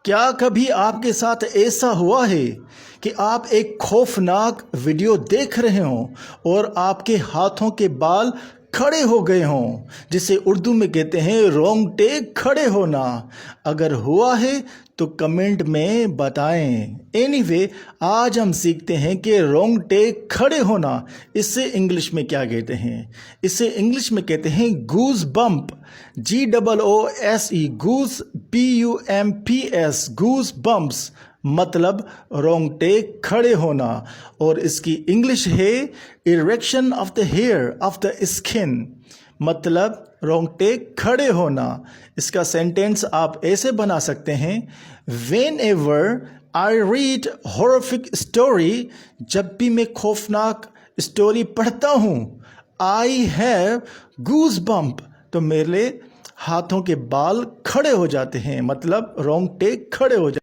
क्या कभी आपके साथ ऐसा हुआ है कि आप एक खौफनाक वीडियो देख रहे हों और आपके हाथों के बाल खड़े हो गए हों, जिसे उर्दू में कहते हैं रोंगटे खड़े होना? अगर हुआ है तो कमेंट में बताएं। एनीवे, आज हम सीखते हैं कि रोंगटे खड़े होना इसे इंग्लिश में क्या कहते हैं। इसे इंग्लिश में कहते हैं goose bump, GOOSE, goose PUMPS, goose bumps, मतलब रोंगटे खड़े होना। और इसकी इंग्लिश है erection of the hair of the skin, मतलब रोंगटे खड़े होना। इसका सेंटेंस आप ऐसे बना सकते हैं, when ever I read horrific story, जब भी मैं खौफनाक स्टोरी पढ़ता हूँ, आई हैव गूज बम्प, तो मेरे हाथों के बाल खड़े हो जाते हैं, मतलब रोंगटे खड़े हो जाते हैं।